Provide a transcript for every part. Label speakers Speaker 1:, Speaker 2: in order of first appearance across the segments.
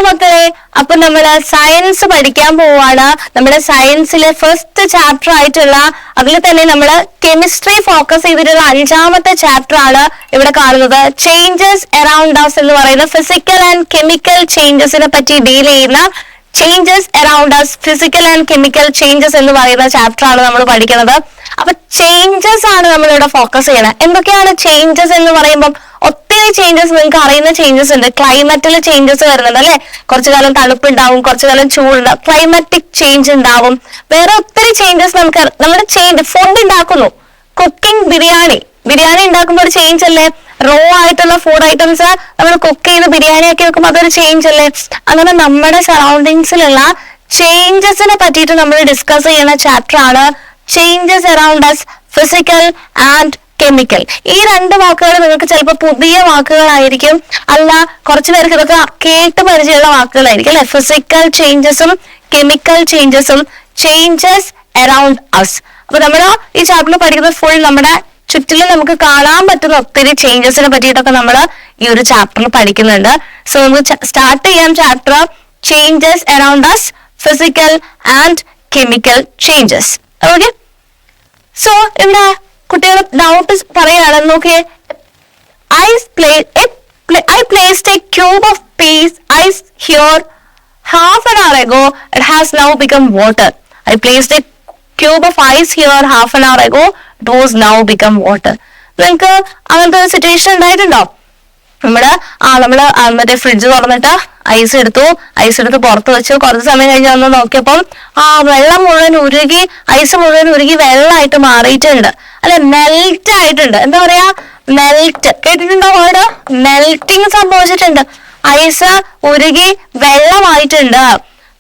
Speaker 1: മക്കളെ, അപ്പൊ നമ്മള് സയൻസ് പഠിക്കാൻ പോവാണ്. നമ്മുടെ സയൻസിലെ ഫസ്റ്റ് ചാപ്റ്റർ ആയിട്ടുള്ള അതിൽ തന്നെ നമ്മള് കെമിസ്ട്രി ഫോക്കസ് ചെയ്തിട്ടുള്ള 5ാമത്തെ ചാപ്റ്റർ ആണ് ഇവിടെ കാണുന്നത്. ചേഞ്ചസ് അറൌണ്ട് us എന്ന് പറയുന്ന ഫിസിക്കൽ ആൻഡ് കെമിക്കൽ ചേഞ്ചസിനെ പറ്റി ഡീൽ ചെയ്യുന്ന changes around us, physical and chemical changes എന്ന് പറയുന്ന ചാപ്റ്റർ ആണ് നമ്മൾ പഠിക്കുന്നത്. അപ്പൊ ചേഞ്ചസ് ആണ് നമ്മളിവിടെ ഫോക്കസ് ചെയ്യണത്. എന്തൊക്കെയാണ് ചേഞ്ചസ് എന്ന് പറയുമ്പോൾ ഒത്തിരി ചേഞ്ചസ് നിങ്ങൾക്ക് അറിയുന്ന ചേഞ്ചസ് ഉണ്ട്. ക്ലൈമറ്റിൽ ചേഞ്ചസ് വരുന്നുണ്ട് അല്ലെ. കുറച്ചു കാലം തണുപ്പുണ്ടാവും, കുറച്ചു കാലം ചൂടുണ്ടാവും, ക്ലൈമാറ്റിക് ചേഞ്ച് ഉണ്ടാവും. വേറെ ഒത്തിരി ചേഞ്ചസ് നമ്മുടെ ഫുഡ് ഉണ്ടാക്കുന്നു. കുക്കിംഗ്, ബിരിയാണി ഉണ്ടാക്കുമ്പോൾ ഒരു ചേഞ്ച് അല്ലേ. റോ ആയിട്ടുള്ള ഫുഡ് ഐറ്റംസ് നമ്മൾ കുക്ക് ചെയ്ത് ബിരിയാണി ആക്കി വെക്കുമ്പോൾ അതൊരു ചേഞ്ച് അല്ലേ. അങ്ങനെ നമ്മുടെ സറൗണ്ടിങ്സിലുള്ള ചേഞ്ചസിനെ പറ്റിയിട്ട് നമ്മൾ ഡിസ്കസ് ചെയ്യുന്ന ചാപ്റ്റർ ആണ് changes around us, physical and chemical. ഈ 2 വാക്കുകൾ നിങ്ങൾക്ക് ചിലപ്പോൾ പുതിയ വാക്കുകളായിരിക്കും, അല്ല കുറച്ചു പേർക്ക് ഇതൊക്കെ കേട്ട് പരിചയമുള്ള വാക്കുകളായിരിക്കും അല്ലെ. ഫിസിക്കൽ ചേഞ്ചസും കെമിക്കൽ ചേഞ്ചസും, ചേഞ്ചസ് അറൌണ്ട് us. അപ്പൊ നമ്മൾ ഈ ചാപ്റ്ററിൽ പഠിക്കുന്നത് ഫുൾ നമ്മുടെ ചുറ്റിലും നമുക്ക് കാണാൻ പറ്റുന്ന ഒത്തിരി ചേഞ്ചസിനെ പറ്റിയിട്ടൊക്കെ നമ്മൾ ഈ ഒരു ചാപ്റ്ററിൽ പഠിക്കുന്നുണ്ട്. സോ നമുക്ക് സ്റ്റാർട്ട് ചെയ്യാം chapter changes around us, physical and chemical changes. Okay, so ഇവിടെ കുട്ടികൾ ഡൗട്ട് പറയാണ്. നോക്കിയേ, I placed a cube of ice here half an hour ago. It has now become water. I placed a cube of ice here half an hour ago. It was now become water. നിങ്ങൾക്ക് അങ്ങനത്തെ situation ഉണ്ടായിട്ടുണ്ടോ? നമ്മള് മറ്റേ fridge തുറന്നിട്ട് ice എടുത്ത് പുറത്ത് വെച്ചു. കുറച്ച് സമയം കഴിഞ്ഞ് വന്ന് നോക്കിയപ്പം വെള്ളം മുഴുവൻ ഉരുകി, ഐസ് മുഴുവൻ ഉരുകി വെള്ളമായിട്ട് മാറിയിട്ടുണ്ട് അല്ലെ, മെൽറ്റ് ആയിട്ടുണ്ട്. എന്താ പറയാ, മെൽറ്റ് കേട്ടിട്ടുണ്ടോ വേർഡ്? മെൽറ്റിങ് സംഭവിച്ചിട്ടുണ്ട്. ഐസ് ഉരുകി വെള്ളമായിട്ടുണ്ട്.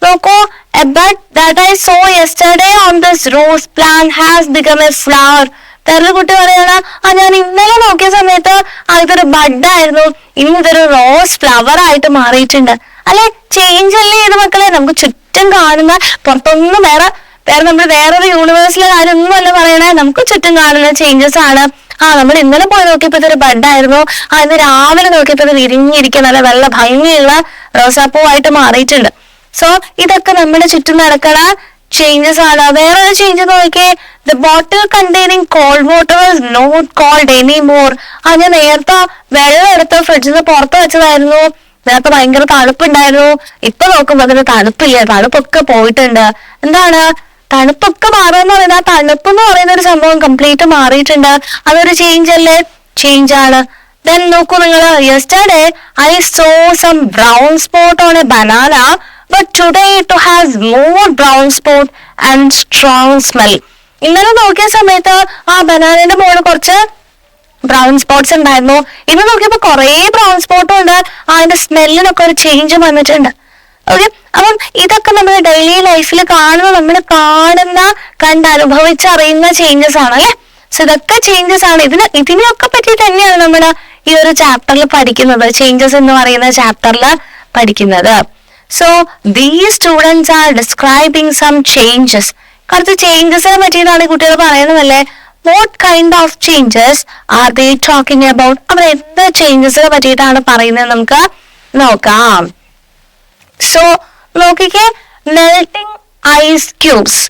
Speaker 1: നോക്കൂ, a bud that I saw yesterday on this rose plant has become a flower. വേറൊരു കുട്ടി പറയാണ്, ഞാൻ ഇന്നലെ നോക്കിയ സമയത്ത് ഇതൊരു ബഡായിരുന്നു, ഇന്ന് ഇതൊരു റോസ് ഫ്ലവർ ആയിട്ട് മാറിയിട്ടുണ്ട് അല്ലെ. ചേഞ്ച് അല്ലേ ഇത് മക്കളെ. നമുക്ക് ചുറ്റും കാണുന്ന, പുറത്തൊന്നും വേറെ നമ്മൾ വേറൊരു യൂണിവേഴ്സിലെ കാര്യമൊന്നും അല്ല പറയണേ, നമുക്ക് ചുറ്റും കാണുന്ന ചേഞ്ചസ് ആണ്. നമ്മൾ ഇന്നലെ പോയി നോക്കിയപ്പോ ഇതൊരു ബഡായിരുന്നു, ഇന്ന് രാവിലെ നോക്കിയപ്പോ ഇത് വിരിഞ്ഞിരിക്കുന്ന നല്ല വെള്ള ഭംഗിയുള്ള റോസാപ്പൂവായിട്ട് മാറിയിട്ടുണ്ട്. സോ ഇതൊക്കെ നമ്മുടെ ചുറ്റും നടക്കണ ചേഞ്ചസ് ആണ്. വേറൊരു ചേഞ്ച് നോക്കിയേ, the bottle containing cold water is not cold anymore. ഞാൻ നേരത്തെ വെള്ളം എടുത്ത് ഫ്രിഡ്ജിൽ നിന്ന് പുറത്ത് വെച്ചതായിരുന്നു, നേരത്തെ ഭയങ്കര തണുപ്പുണ്ടായിരുന്നു, ഇപ്പൊ നോക്കുമ്പോ അതിന് തണുപ്പില്ല, തണുപ്പൊക്കെ പോയിട്ടുണ്ട്. എന്താണ് തണുപ്പൊക്കെ മാറുമെന്ന് പറയുന്നത്? ആ തണുപ്പ് എന്ന് പറയുന്ന ഒരു സംഭവം കംപ്ലീറ്റ് മാറിയിട്ടുണ്ട്. അതൊരു ചേഞ്ച് അല്ലേ, ചേഞ്ച് ആണ്. ദെൻ നോക്കൂ നിങ്ങൾ, yesterday I saw some brown spot on a banana, but today it has more brown spot and strong smell. ഇന്നലെ നോക്കിയ സമയത്ത് ബനാനയുടെ മുകളിൽ കുറച്ച് ബ്രൗൺ സ്പോട്ട്സ് ഉണ്ടായിരുന്നു, ഇന്ന് നോക്കിയപ്പോ കുറെ ബ്രൗൺ സ്പോട്ടും ഉണ്ട്. അതിന്റെ സ്മെല്ലിനൊക്കെ ഒരു ചേഞ്ച് വന്നിട്ടുണ്ട്. ഓക്കെ, അപ്പം ഇതൊക്കെ നമ്മൾ ഡെയിലി ലൈഫിൽ കണ്ടനുഭവിച്ചറിയുന്ന ചേഞ്ചസ് ആണ് അല്ലെ. സോ ഇതൊക്കെ ചേഞ്ചസ് ആണ്. ഇതിനെയൊക്കെ പറ്റിയിട്ട് തന്നെയാണ് നമ്മൾ ഈ ഒരു ചാപ്റ്ററിൽ പഠിക്കുന്നത്, ചേഞ്ചസ് എന്ന് പറയുന്ന ചാപ്റ്ററിൽ പഠിക്കുന്നത്. So these students are describing some changes. കുറച്ച് ചേഞ്ചസിനെ പറ്റിയിട്ടാണ് കുട്ടികൾ പറയുന്നതല്ലേ. What kind of changes are they talking about? അവർ എന്ത് ചേഞ്ചസിനെ പറ്റിയിട്ടാണ് പറയുന്നത് നമുക്ക് നോക്കാം. സോ നോക്കിക്കേ, melting ice cubes.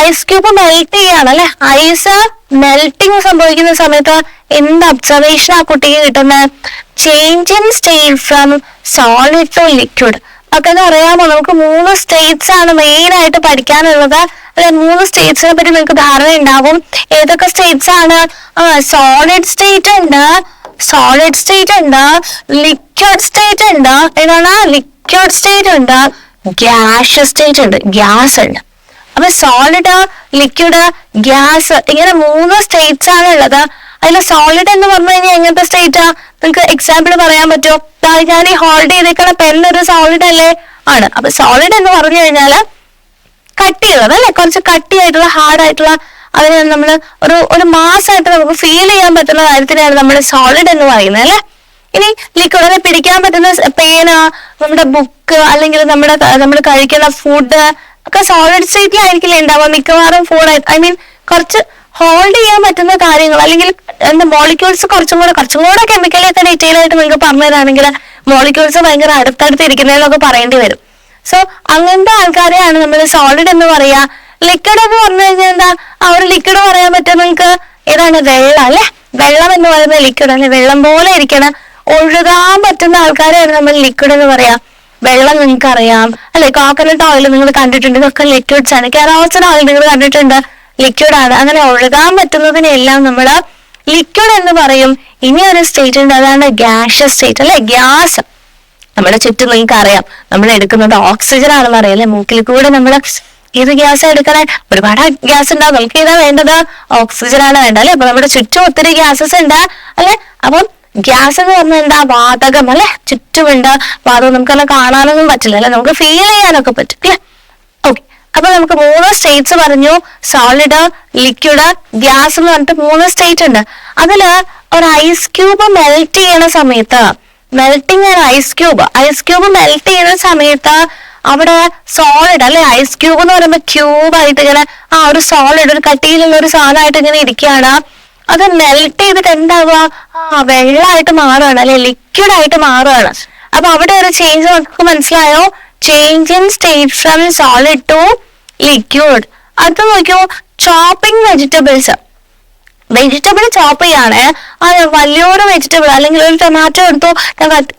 Speaker 1: Ice cube melt ചെയ്യാണ് അല്ലെ. ഐസ് മെൽറ്റിംഗ് സംഭവിക്കുന്ന സമയത്ത് എന്ത് ഒബ്സർവേഷൻ ആ കുട്ടിക്ക് കിട്ടുന്നത്? Change in state from solid to liquid. ഒക്കെ അറിയാമോ? നമുക്ക് 3 സ്റ്റേറ്റ്സ് ആണ് മെയിൻ ആയിട്ട് പഠിക്കാനുള്ളത് അല്ലെ. 3 സ്റ്റേറ്റ്സിനെ പറ്റി നിങ്ങൾക്ക് ധാരണ ഉണ്ടാവും. ഏതൊക്കെ സ്റ്റേറ്റ്സ് ആണ്? സോളിഡ് സ്റ്റേറ്റ് ഉണ്ട്, ലിക്വിഡ് സ്റ്റേറ്റ് ഉണ്ട്, ഏതാണ് ലിക്വിഡ് സ്റ്റേറ്റ് ഉണ്ട്, ഗ്യാസ് സ്റ്റേറ്റ് ഉണ്ട്, ഗ്യാസ് ഉണ്ട്. അപ്പൊ സോളിഡ്, ലിക്വിഡ്, ഗ്യാസ്, ഇങ്ങനെ 3 സ്റ്റേറ്റ്സ് ആണ് ഉള്ളത്. അതിൽ സോളിഡ് എന്ന് പറഞ്ഞു കഴിഞ്ഞാൽ എങ്ങനത്തെ സ്റ്റേറ്റാ? നിങ്ങൾക്ക് എക്സാമ്പിൾ പറയാൻ പറ്റുമോ? ഞാൻ ഈ ഹോൾഡ് ചെയ്തേക്കണ പെൻ ഒരു സോളിഡ് അല്ലേ? ആണ്. അപ്പൊ സോളിഡ് എന്ന് പറഞ്ഞു കഴിഞ്ഞാല് കട്ടിയുള്ളത് അല്ലെ, കുറച്ച് കട്ടിയായിട്ടുള്ള ഹാർഡായിട്ടുള്ള, അതിന് നമ്മൾ ഒരു മാസമായിട്ട് നമുക്ക് ഫീൽ ചെയ്യാൻ പറ്റുന്ന കാര്യത്തിനാണ് നമ്മൾ സോളിഡ് എന്ന് പറയുന്നത് അല്ലെ. ഇനി ലിക്വിഡിനെ പിടിക്കാൻ പറ്റുന്ന പേന, നമ്മുടെ ബുക്ക്, അല്ലെങ്കിൽ നമ്മൾ കഴിക്കുന്ന ഫുഡ് ഒക്കെ സോളിഡ് സ്റ്റേറ്റിലായിരിക്കില്ലേ ഉണ്ടാവുക മിക്കവാറും. ഫുഡ് കുറച്ച് ഹോൾഡ് ചെയ്യാൻ പറ്റുന്ന കാര്യങ്ങൾ, അല്ലെങ്കിൽ എന്താ മോളിക്യൂൾസ് കുറച്ചും കൂടെ കെമിക്കലി ഒക്കെ ഡീറ്റെയിൽ ആയിട്ട് നിങ്ങൾക്ക് പറഞ്ഞു തരാണെങ്കിൽ മോളിക്യൂൾസ് ഭയങ്കര അടുത്തടുത്തിരിക്കുന്നതെന്നൊക്കെ പറയേണ്ടി വരും. സോ അങ്ങനത്തെ ആൾക്കാരെയാണ് നമ്മൾ സോളിഡ് എന്ന് പറയാ. ലിക്വിഡ് എന്ന് പറഞ്ഞു കഴിഞ്ഞാൽ എന്താ, ആ ഒരു ലിക്വിഡ് പറയാൻ പറ്റും നിങ്ങൾക്ക് ഏതാണ്? വെള്ളം അല്ലെ. വെള്ളം എന്ന് പറയുന്നത് ലിക്വിഡ് അല്ലെ, വെള്ളം പോലെ ഇരിക്കണം, ഒഴുകാൻ പറ്റുന്ന ആൾക്കാരെയാണ് നമ്മൾ ലിക്വിഡ് എന്ന് പറയാ. വെള്ളം നിങ്ങൾക്ക് അറിയാം അല്ലെ, കോക്കനട്ട് ഓയിൽ നിങ്ങൾ കണ്ടിട്ടുണ്ട്, ഇതൊക്കെ ലിക്വിഡ്സ് ആണ്. കെറോസിൻ ഓയിൽ നിങ്ങൾ കണ്ടിട്ടുണ്ട്, ലിക്വിഡ് ആണ്. അങ്ങനെ ഒഴുകാൻ പറ്റുന്നതിനെല്ലാം നമ്മൾ ലിക്വിഡ് എന്ന് പറയും. ഇനി ഒരു സ്റ്റേറ്റ് ഉണ്ട്, അതാണ് ഗ്യാഷ്യസ് സ്റ്റേറ്റ് അല്ലെ. ഗ്യാസ് നമ്മുടെ ചുറ്റും നിങ്ങൾക്ക് അറിയാം, നമ്മൾ എടുക്കുന്നത് ഓക്സിജൻ ആണെന്ന് അറിയാം അല്ലെ. മൂക്കിൽ കൂടെ നമ്മൾ ഏത് ഗ്യാസ് എടുക്കണേ? ഒരുപാട് ഗ്യാസ് ഉണ്ടാവും. നമുക്ക് ഏതാ വേണ്ടത്? ഓക്സിജൻ ആണ് വേണ്ടത് അല്ലെ. അപ്പൊ നമ്മുടെ ചുറ്റും ഒത്തിരി ഗ്യാസസ് ഉണ്ട് അല്ലെ. അപ്പം ഗ്യാസ് എന്ന് പറഞ്ഞാൽ എന്താ? വാതകം അല്ലെ. ചുറ്റുമുണ്ട് വാതകം. നമുക്കങ്ങനെ കാണാനൊന്നും പറ്റില്ല അല്ലെ, നമുക്ക് ഫീൽ ചെയ്യാനൊക്കെ പറ്റും അല്ലെ. ഓക്കെ, അപ്പൊ നമുക്ക് 3 സ്റ്റേറ്റ്സ് പറഞ്ഞു, സോളിഡ്, ലിക്വിഡ്, ഗ്യാസ് എന്ന് പറഞ്ഞിട്ട് 3 സ്റ്റേറ്റ് ഉണ്ട്. അതില് ഒരു ഐസ് ക്യൂബ് മെൽറ്റ് ചെയ്യണ സമയത്ത്, മെൽറ്റിംഗ് ആണ് ഐസ് ക്യൂബ് മെൽറ്റ് ചെയ്യുന്ന സമയത്ത് അവിടെ സോളിഡ് അല്ലെ. ഐസ് ക്യൂബ് എന്ന് പറയുമ്പോൾ ക്യൂബായിട്ട് ഇങ്ങനെ ആ ഒരു സോളിഡ്, ഒരു കട്ടിയിലുള്ള ഒരു സാധനമായിട്ട് ഇങ്ങനെ ഇരിക്കുകയാണ്. അത് മെൽറ്റ് ചെയ്തിട്ട് എന്താവുക? വെള്ളമായിട്ട് മാറുകയാണ് അല്ലെ, ലിക്വിഡ് ആയിട്ട് മാറുകയാണ്. അപ്പൊ അവിടെ ഒരു ചേഞ്ച് നമുക്ക് മനസ്സിലായോ? Change in state from solid to liquid. അത് നോക്കിയോ, ചോപ്പിംഗ് വെജിറ്റബിൾ ചോപ്പ് ചെയ്യാണ്. അത് വലിയൊരു വെജിറ്റബിൾ അല്ലെങ്കിൽ ഒരു ടൊമാറ്റോ എടുത്തു,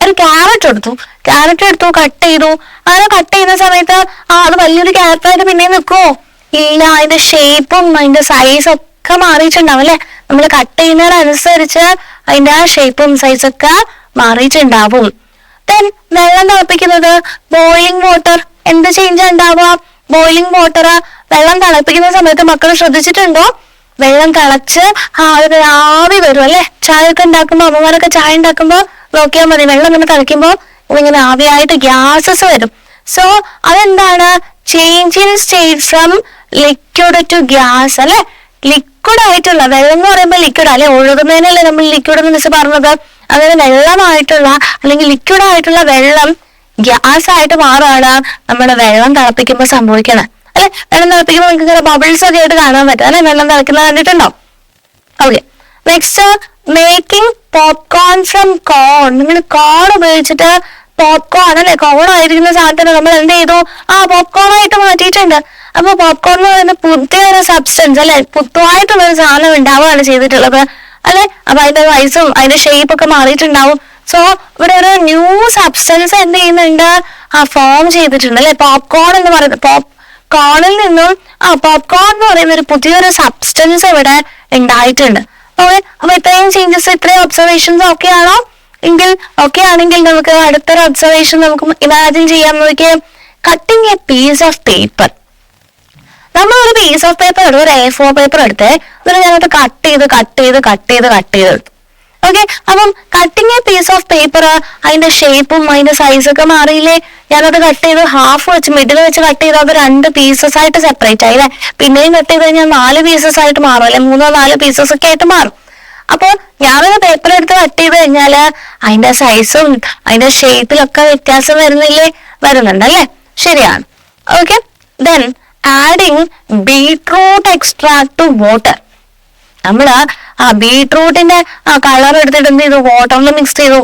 Speaker 1: ഒരു ക്യാരറ്റ് എടുത്തു, കട്ട് ചെയ്തു. അങ്ങനെ കട്ട് ചെയ്യുന്ന സമയത്ത് അത് വലിയൊരു ക്യാരറ്റായിട്ട് പിന്നെ നിൽക്കുമോ? ഇല്ല, അതിന്റെ ഷേപ്പും അതിന്റെ സൈസും ഒക്കെ മാറിയിട്ടുണ്ടാവും അല്ലെ. നമ്മൾ കട്ട് ചെയ്യുന്നതിനനുസരിച്ച് അതിന്റെ ആ ഷേപ്പും സൈസൊക്കെ മാറിയിട്ടുണ്ടാവും. ദെൻ വെള്ളം തിളപ്പിക്കുന്നത്, ബോയിലിംഗ് വാട്ടർ, എന്ത് ചേഞ്ച് ഉണ്ടാവുക? ബോയിലിംഗ് വാട്ടർ, വെള്ളം തിളപ്പിക്കുന്ന സമയത്ത് മക്കൾ ശ്രദ്ധിച്ചിട്ടുണ്ടോ? വെള്ളം തിളച്ച് ഒരു ആവി വരും അല്ലെ. ചായ ഒക്കെ ഉണ്ടാക്കുമ്പോ, അമ്മമാരൊക്കെ ചായ ഉണ്ടാക്കുമ്പോ നോക്കിയാൽ മതി, വെള്ളം ഇങ്ങനെ തിളയ്ക്കുമ്പോ ഇങ്ങനെ ആവിയായിട്ട് ഗ്യാസസ് വരും. സോ അതെന്താണ്? Change in state from liquid to gas അല്ലെ. ലിക്വിഡ് ആയിട്ടുള്ള വെള്ളം എന്ന് പറയുമ്പോൾ ലിക്വിഡ് അല്ലെ, ഒഴുകുന്നതിനല്ലേ നമ്മൾ ലിക്വിഡ് എന്ന് മിസ് പറഞ്ഞത്. അങ്ങനെ വെള്ളമായിട്ടുള്ള അല്ലെങ്കിൽ ലിക്വിഡ് ആയിട്ടുള്ള വെള്ളം ഗ്യാസ് ആയിട്ട് മാറുകയാണ് നമ്മുടെ വെള്ളം തിളപ്പിക്കുമ്പോൾ സംഭവിക്കണം അല്ലെ. വെള്ളം തിളപ്പിക്കുമ്പോൾ നിങ്ങൾക്ക് ബബിൾസ് ഒക്കെ ആയിട്ട് കാണാൻ പറ്റും അല്ലെ, വെള്ളം തിളക്കുന്നത് കണ്ടിട്ടുണ്ടോ? Okay, next making popcorn from corn. നിങ്ങൾ കോൺ ഉപയോഗിച്ചിട്ട് പോപ്കോൺ അല്ലെ, കോൺ ആയിരിക്കുന്ന സാധനത്തിന് നമ്മൾ എന്ത് ചെയ്തു? പോപ്കോൺ ആയിട്ട് മാറ്റിയിട്ടുണ്ട്. അപ്പൊ പോപ്കോൺ എന്ന് പറയുന്ന പുതിയൊരു സബ്സ്റ്റൻസ് അല്ലെ, പുതുവായിട്ടുള്ള ഒരു സാധനം ഉണ്ടാവുകയാണ് ചെയ്തിട്ടുള്ളത് അല്ലെ. അപ്പൊ അതിന്റെ വൈസും അതിന്റെ ഷേപ്പ് ഒക്കെ മാറിയിട്ടുണ്ടാവും. സോ ഇവിടെ ഒരു ന്യൂ സബ്സ്റ്റൻസ് എന്ത് ചെയ്യുന്നുണ്ട്? ഫോം ചെയ്തിട്ടുണ്ട് അല്ലെ. പോപ്കോൺ എന്ന് പറയുന്നത് പോപ്കോണിൽ നിന്നും പോപ്കോൺ എന്ന് പറയുന്ന ഒരു പുതിയൊരു സബ്സ്റ്റൻസ് ഇവിടെ ഉണ്ടായിട്ടുണ്ട്. ഓക്കെ, അപ്പൊ ഇത്രയും ചേഞ്ചസ്, ഇത്രയും ഒബ്സർവേഷൻസ് ഓക്കെ ആണോ? എങ്കിൽ ഓക്കെ ആണെങ്കിൽ നമുക്ക് അടുത്തൊരു ഒബ്സർവേഷൻ നമുക്ക് ഇമാജിൻ ചെയ്യാൻ നോക്കിയേ. Cutting a piece of paper. നമ്മൾ ഒരു പീസ് ഓഫ് പേപ്പർ എടുത്ത്, ഒരു A4 പേപ്പർ എടുത്ത് എന്നിട്ട് ഞാനത് കട്ട് ചെയ്ത് ഓക്കെ. അപ്പം cutting a piece of paper, അതിന്റെ ഷേപ്പും അതിന്റെ സൈസൊക്കെ മാറിയില്ലേ? ഞാനത് കട്ട് ചെയ്ത് ഹാഫ് വെച്ച് മിഡിൽ വെച്ച് കട്ട് ചെയ്ത് അത് 2 പീസസ് ആയിട്ട് സെപ്പറേറ്റ് ആയില്ലേ. പിന്നെയും കട്ട് ചെയ്ത് കഴിഞ്ഞാൽ 4 പീസസ് ആയിട്ട് മാറും അല്ലെ, 3-4 പീസസ് ഒക്കെ ആയിട്ട് മാറും. അപ്പൊ ഞാനൊരു പേപ്പർ എടുത്ത് കട്ട് ചെയ്ത് കഴിഞ്ഞാല് അതിന്റെ സൈസും അതിന്റെ ഷേപ്പിലൊക്കെ വ്യത്യാസം വരുന്നുണ്ട് അല്ലെ. ശരിയാണ്. Okay, then adding beetroot extract to water. നമ്മള് ബീട്രൂട്ടിന്റെ കളർ എടുത്തിട്ട് എന്ത് ചെയ്തു? വാട്ടറിൽ മിക്സ് ചെയ്തു.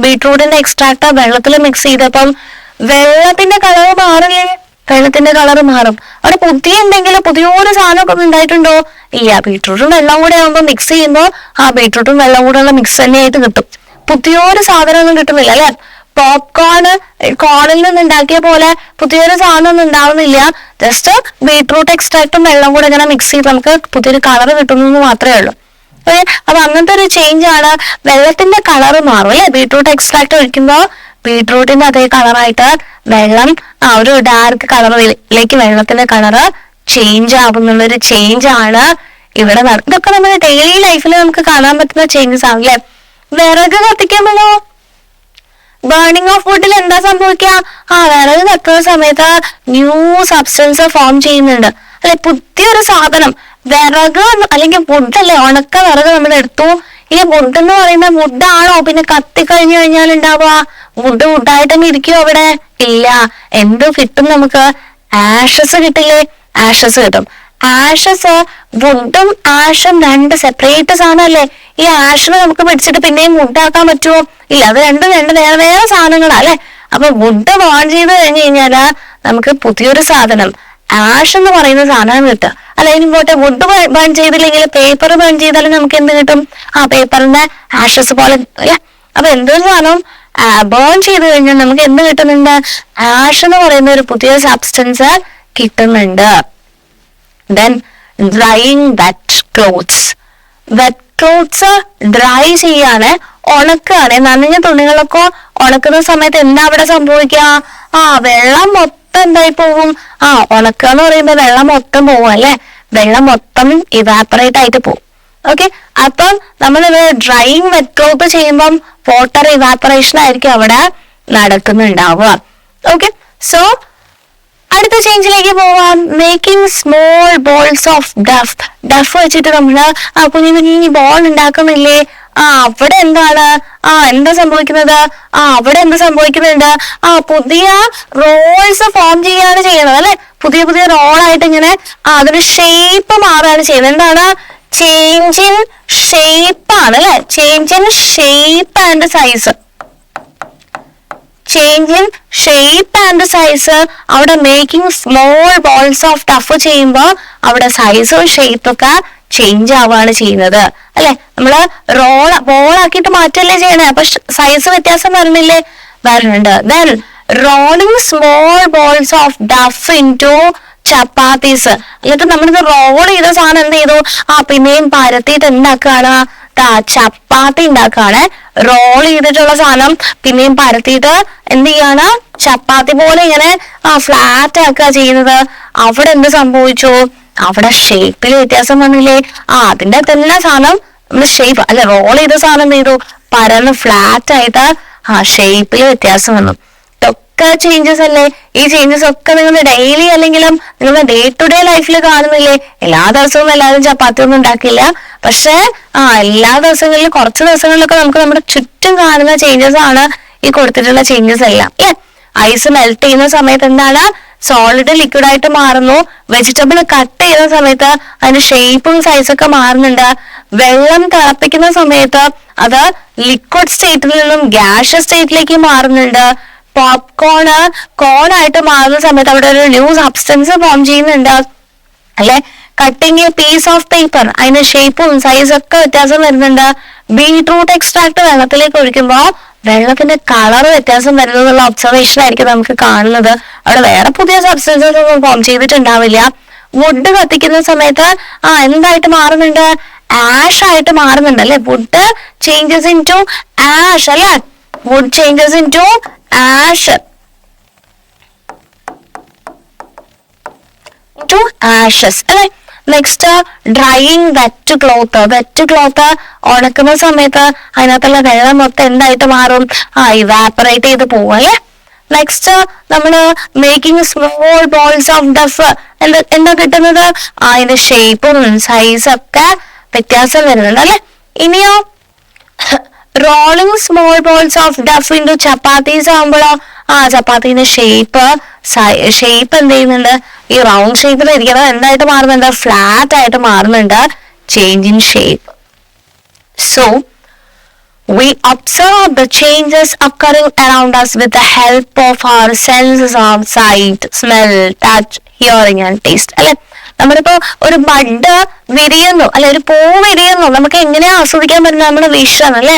Speaker 1: ബീട്രൂട്ടിന്റെ എക്സ്ട്രാക്ട് വെള്ളത്തിൽ മിക്സ് ചെയ്തപ്പം വെള്ളത്തിന്റെ കളർ മാറില്ലേ? വെള്ളത്തിന്റെ കളർ മാറും. അവിടെ പുതിയൊരു സാധനമൊക്കെ ഉണ്ടായിട്ടുണ്ടോ? ഇല്ല. ബീട്രൂട്ടും വെള്ളം കൂടെ ആകുമ്പോൾ മിക്സ് ചെയ്യുമ്പോൾ ബീട്രൂട്ടും വെള്ളം കൂടെ ഉള്ള മിക്സ് തന്നെയായിട്ട് കിട്ടും. പുതിയൊരു സാധനം ഒന്നും കിട്ടുന്നില്ല അല്ലെ. കോണിൽ നിന്ന് ഉണ്ടാക്കിയ പോലെ പുതിയൊരു സാധനം ഒന്നും ഉണ്ടാവുന്നില്ല. ജസ്റ്റ് ബീട്രൂട്ട് എക്സ്ട്രാക്റ്റും വെള്ളം കൂടെ ഇങ്ങനെ മിക്സ് ചെയ്ത് നമുക്ക് പുതിയൊരു കളർ കിട്ടുന്നു മാത്രമേ ഉള്ളൂ. അപ്പൊ അങ്ങനത്തെ ഒരു ചേഞ്ച് ആണ്. വെള്ളത്തിന്റെ കളർ മാറും അല്ലെ. ബീട്രൂട്ട് എക്സ്ട്രാക്ട് ഒഴിക്കുമ്പോൾ ബീട്രൂട്ടിന്റെ അതേ കളറായിട്ട് വെള്ളം ഒരു ഡാർക്ക് കളറിലേക്ക് വെള്ളത്തിന്റെ കളറ് ചേഞ്ച് ആവുന്നുള്ളൊരു ചേഞ്ച് ആണ് ഇവിടെ നടക്കുന്നത്. ഇതൊക്കെ നമ്മുടെ ഡെയിലി ലൈഫിൽ നമുക്ക് കാണാൻ പറ്റുന്ന ചേഞ്ചസ് ആവും അല്ലെ. വിറക് കത്തിക്കുമ്പോഴോ, ബേണിംഗ് ഓഫ് വുഡിൽ എന്താ സംഭവിക്കുക? വിറക് കത്തുന്ന സമയത്ത് ന്യൂ സബ്സ്റ്റൻസ് ഫോം ചെയ്യുന്നുണ്ട് അല്ലെ. പുതിയൊരു സാധനം, വിറക് അല്ലെങ്കിൽ വുഡ് അല്ലെ, ഉണക്ക വിറക് നമ്മൾ എടുത്തു. ഈ വുഡ് എന്ന് പറയുന്ന വുഡാണോ പിന്നെ കത്തിക്കഴിഞ്ഞു കഴിഞ്ഞാൽ ഉണ്ടാവുക? വുഡായിട്ട് ഇരിക്കുവോ അവിടെ? ഇല്ല. എന്ത് കിട്ടും നമുക്ക്? ആഷസ് കിട്ടില്ലേ? ആഷസ് കിട്ടും. ആഷസ്, വുഡും ആഷും രണ്ട് സെപ്പറേറ്റ് സാധനമല്ലേ. ഈ ആഷിനെ നമുക്ക് പിടിച്ചിട്ട് പിന്നെയും വുഡാക്കാൻ പറ്റുമോ? ഇല്ല, അത് രണ്ടും രണ്ട് വേറെ വേറെ സാധനങ്ങളാ അല്ലെ. അപ്പൊ വുഡ് ബേൺ ചെയ്ത് കഴിഞ്ഞു കഴിഞ്ഞാല് നമുക്ക് പുതിയൊരു സാധനം ആഷ് എന്ന് പറയുന്ന സാധനം കിട്ടുക. അല്ല, ഇനി പോട്ടെ, വുഡ് ബേൺ ചെയ്തില്ലെങ്കിൽ പേപ്പർ ബേൺ ചെയ്താലും നമുക്ക് എന്ത് കിട്ടും? ആ പേപ്പറിന്റെ ആഷസ് പോലെ അല്ലെ. അപ്പൊ എന്തൊരു സാധനം ബേൺ ചെയ്ത് കഴിഞ്ഞാൽ നമുക്ക് എന്ത് കിട്ടുന്നുണ്ട്? ആഷ് എന്ന് പറയുന്ന ഒരു പുതിയ സബ്സ്റ്റൻസ് കിട്ടുന്നുണ്ട്. Then drying wet clothes. Wet clothes dry ചെയ്യാണ്, ഉണക്കാണ്. നനഞ്ഞ തുണികളൊക്കെ ഉണക്കുന്ന സമയത്ത് എന്താ അവിടെ സംഭവിക്കുക? വെള്ളം മൊത്തം എന്തായി പോകും? ഉണക്കുക എന്ന് പറയുമ്പോ വെള്ളം മൊത്തം പോകും അല്ലെ. വെള്ളം മൊത്തം ഇവാപ്പറേറ്റ് ആയിട്ട് പോകും. ഓക്കെ, അപ്പം നമ്മളിത് ഡ്രൈയിങ് വെറ്റ് ക്ലോത്ത് ചെയ്യുമ്പം വാട്ടർ ഇവാപ്പറേഷൻ ആയിരിക്കും അവിടെ നടക്കുന്നുണ്ടാവുക. ഓക്കെ, സോ അടുത്ത ചേഞ്ചിലേക്ക് പോവാം. Making small balls of duff. Duff വെച്ചിട്ട് നമ്മള് കുഞ്ഞു കുഞ്ഞു ബോൾ ഉണ്ടാക്കുന്നില്ലേ? അവിടെ എന്താണ് എന്താ സംഭവിക്കുന്നത്? അവിടെ എന്ത് സംഭവിക്കുന്നുണ്ട്? പുതിയ റോൾസ് ഫോം ചെയ്യാണ് ചെയ്യുന്നത് അല്ലെ. പുതിയ പുതിയ റോളായിട്ട് ഇങ്ങനെ അതിന് ഷേപ്പ് മാറുകയാണ് ചെയ്യുന്നത്. എന്താണ്? ചേഞ്ച് ഇൻ ഷേപ്പ് ആണ് അല്ലെ. Change in shape and size. Change in shape and size. അവിടെ making small balls of dough ചെയ്യുമ്പോൾ അവിടെ സൈസും ഷേപ്പ് ഒക്കെ ചേഞ്ച് ആവുകയാണ് ചെയ്യുന്നത് അല്ലെ. നമ്മള് ബോളാക്കിയിട്ട് മാറ്റല്ലേ ചെയ്യണേ, അപ്പൊ സൈസ് വ്യത്യാസം വരുന്നില്ലേ? വരുന്നുണ്ട്. Then rolling small balls of dough into chapatis. എന്നിട്ട് നമ്മളിത് റോൾ ചെയ്ത സാധനം എന്ത് ചെയ്തു? പിന്നെയും പരത്തിയിട്ട് എന്താക്കുകയാണ്? ചപ്പാത്തി ഉണ്ടാക്കുകയാണ്. റോൾ ചെയ്തിട്ടുള്ള സാധനം പിന്നെയും പരത്തിയിട്ട് എന്ത് ചെയ്യാണ്? ചപ്പാത്തി പോലെ ഇങ്ങനെ ഫ്ലാറ്റ് ആക്കുക ചെയ്യുന്നത്. അവിടെ എന്ത് സംഭവിച്ചു? അവിടെ ഷേപ്പിൽ വ്യത്യാസം വന്നില്ലേ? അതിന്റെ തന്നെ സാധനം നമ്മള് ഷേപ്പ് അല്ലെ, റോൾ ചെയ്ത സാധനം എന്ത് ചെയ്തു? പരന്ന് ഫ്ലാറ്റ് ആയിട്ട് ഷേപ്പിൽ വ്യത്യാസം വന്നു. ഒക്കെ ചേഞ്ചസ് അല്ലേ. ഈ ചേഞ്ചസ് ഒക്കെ നിങ്ങൾ ഡെയിലി അല്ലെങ്കിലും നിങ്ങളുടെ ഡേ ടു ഡേ ലൈഫിൽ കാണുന്നില്ലേ? എല്ലാ ദിവസവും എല്ലാവരും ചപ്പാത്തി ഒന്നും ഉണ്ടാക്കില്ല, പക്ഷെ എല്ലാ ദിവസങ്ങളിലും കുറച്ച് ദിവസങ്ങളിലൊക്കെ നമുക്ക് നമ്മുടെ ചുറ്റും കാണുന്ന ചേഞ്ചസ് ആണ് ഈ കൊടുത്തിട്ടുള്ള ചേഞ്ചസ് എല്ലാം. ഐസ് മെൽറ്റ് ചെയ്യുന്ന സമയത്ത് എന്താണ്? സോളിഡ് ലിക്വിഡ് ആയിട്ട് മാറുന്നു. വെജിറ്റബിൾ കട്ട് ചെയ്യുന്ന സമയത്ത് അതിന്റെ ഷേപ്പും സൈസൊക്കെ മാറുന്നുണ്ട്. വെള്ളം തിളപ്പിക്കുന്ന സമയത്ത് അത് ലിക്വിഡ് സ്റ്റേറ്റിൽ നിന്നും ഗ്യാസ് സ്റ്റേറ്റിലേക്ക് മാറുന്നുണ്ട്. പോപ്കോണ് കോണായിട്ട് മാറുന്ന സമയത്ത് അവിടെ ഒരു ന്യൂ സബ്സ്റ്റൻസ് ഫോം ചെയ്യുന്നുണ്ട് അല്ലെ. Cutting a piece of paper, അതിന്റെ ഷേപ്പും സൈസും ഒക്കെ വ്യത്യാസം വരുന്നുണ്ട്. ബീട്രൂട്ട് എക്സ്ട്രാക്ട് വെള്ളത്തിലേക്ക് ഒഴിക്കുമ്പോൾ വെള്ളത്തിന്റെ കളർ വ്യത്യാസം വരുന്നതെന്നുള്ള ഒബ്സർവേഷൻ ആയിരിക്കും നമുക്ക് കാണുന്നത്. അവിടെ വേറെ പുതിയ സബ്സ്റ്റൻസസ് ഒന്നും ഫോം ചെയ്തിട്ടുണ്ടാവില്ല. വുഡ് കത്തിക്കുന്ന സമയത്ത് എന്തായിട്ട് മാറുന്നുണ്ട്? ആഷ് ആയിട്ട് മാറുന്നുണ്ട് അല്ലെ. Wood changes in to ash അല്ലെ. Wood changes in to ash to ashes അല്ലെ. Next drying wet cloth. Wet cloth ഉണക്കുന്ന സമയത്ത് അതിനകത്തുള്ള വെള്ളം മൊത്തം എന്തായിട്ട് മാറും? ഇവാപ്പറേറ്റ് ചെയ്ത് പോകും അല്ലെ. നെക്സ്റ്റ് നമ്മള് making small balls of duff. എന്താ കിട്ടുന്നത്? അതിന്റെ ഷേപ്പും സൈസും ഒക്കെ വ്യത്യാസം വരുന്നുണ്ട് അല്ലെ. ഇനിയോ rolling small balls of dough into chapatis ആകുമ്പോഴോ ചപ്പാത്തിന്റെ ഷേപ്പ് എന്ത് ചെയ്യുന്നുണ്ട്? ഈ റൗണ്ട് ഷേപ്പിൽ ഇരിക്കുന്നത് എന്തായിട്ട് മാറുന്നുണ്ട്? ഫ്ലാറ്റ് ആയിട്ട് മാറുന്നുണ്ട്. Change in shape. So we observe the changes occurring around us with the help of our senses of sight, smell, touch, hearing and taste അല്ലെ. നമ്മളിപ്പോ ഒരു ബഡ് വിരിയുന്നു അല്ലെ, ഒരു പൂ വിരിയുന്നു, നമുക്ക് എങ്ങനെയാ ആസ്വദിക്കാൻ പറ്റുന്നത്? നമ്മുടെ വിഷൻ അല്ലെ.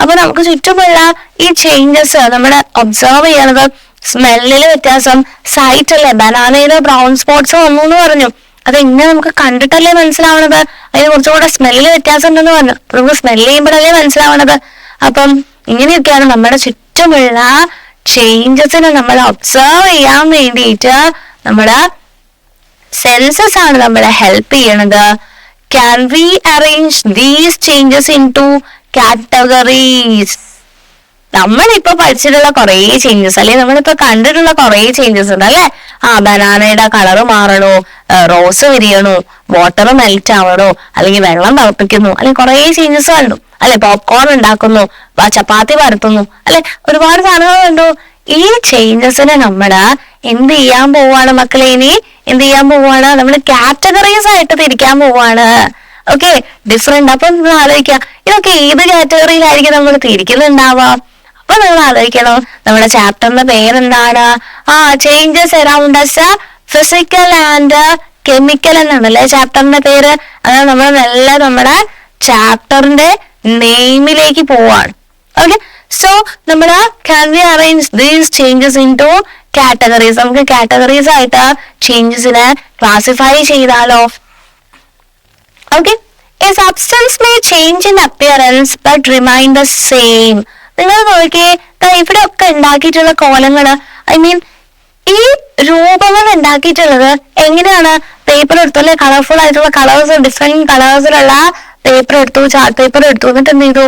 Speaker 1: അപ്പൊ നമുക്ക് ചുറ്റുമുള്ള ഈ ചേഞ്ചസ് നമ്മൾ ഒബ്സർവ് ചെയ്യണത്. സ്മെല്ലില് വ്യത്യാസം, സൈറ്റ് അല്ലെ. ബനാനയില് ബ്രൗൺ സ്പോട്ട്സ് വന്നു എന്ന് പറഞ്ഞു. അതെങ്ങനെ നമുക്ക് കണ്ടിട്ടല്ലേ മനസ്സിലാവണത്? അതിന് കുറച്ചുകൂടെ സ്മെല്ലില് വ്യത്യാസം ഉണ്ടെന്ന് പറഞ്ഞു. നമുക്ക് സ്മെല്ല് ചെയ്യുമ്പോഴല്ലേ മനസ്സിലാവണത്. അപ്പം ഇങ്ങനെയൊക്കെയാണ് നമ്മുടെ ചുറ്റുമുള്ള ചേഞ്ചസിനെ നമ്മൾ ഒബ്സർവ് ചെയ്യാൻ വേണ്ടിയിട്ട് നമ്മുടെ സെൻസസ് ആണ് നമ്മളെ ഹെൽപ്പ് ചെയ്യണത്. Can we arrange these changes in two categories? നമ്മളിപ്പോ പഠിച്ചിട്ടുള്ള കുറെ ചേഞ്ചസ് അല്ലെ, നമ്മളിപ്പോ കണ്ടിട്ടുള്ള കുറെ ചേഞ്ചസ് ഉണ്ട് അല്ലെ. ബനാനയുടെ കളറ് മാറണോ, റോസ് വിരിയണോ, വാട്ടർ മെൽറ്റ് ആവണോ, അല്ലെങ്കിൽ വെള്ളം തിളപ്പിക്കുന്നു, അല്ലെങ്കിൽ കുറെ ചേഞ്ചസ് കണ്ടു അല്ലെ. പോപ്കോൺ ഉണ്ടാക്കുന്നു, ചപ്പാത്തി പരത്തുന്നു അല്ലെ, ഒരുപാട് സാധനങ്ങൾ കണ്ടു. ഈ ചേഞ്ചസിനെ നമ്മള് എന്ത് ചെയ്യാൻ പോവാണ് മക്കളെ? ഇനി എന്ത് ചെയ്യാൻ പോവാണ്? നമ്മൾ കാറ്റഗറീസ് ആയിട്ട് തിരിക്കാൻ പോവാണ്. Okay, different. അപ്പൊ നിങ്ങൾ ആലോചിക്കുക, ഇതൊക്കെ ഏത് കാറ്റഗറിയിലായിരിക്കും നമ്മൾ തിരിക്കുന്നുണ്ടാവുക? അപ്പൊ നിങ്ങൾ ആലോചിക്കണം, നമ്മുടെ ചാപ്റ്ററിന്റെ പേരെന്താണ്? Changes around us physical and chemical എന്നാണല്ലേ ചാപ്റ്ററിന്റെ പേര്. അത് നമ്മൾ നല്ല നമ്മുടെ ചാപ്റ്ററിന്റെ നെയിമിലേക്ക് പോവാണ്. ഓക്കെ, സോ നമ്മൾ can we arrange these changes in two categories? നമുക്ക് കാറ്റഗറീസ് ആയിട്ട് ചേഞ്ചസിനെ ക്ലാസിഫൈ ചെയ്താലോ? Okay, a substance may change in appearance but remain the same. നിങ്ങൾ നോക്കിയേ, ഇവിടെ ഒക്കെ ഉണ്ടാക്കിയിട്ടുള്ള കോലങ്ങള്, ഐ മീൻ ഈ രൂപങ്ങൾ ഉണ്ടാക്കിയിട്ടുള്ളത് എങ്ങനെയാണ്? പേപ്പർ എടുത്തു അല്ലെ, കളർഫുൾ ആയിട്ടുള്ള കളേഴ്സ്, ഡിഫറെന്റ് കളേഴ്സിലുള്ള പേപ്പർ എടുത്തു, ചാർട്ട് പേപ്പർ എടുത്തു, എന്നിട്ട് എന്ത് ചെയ്തു?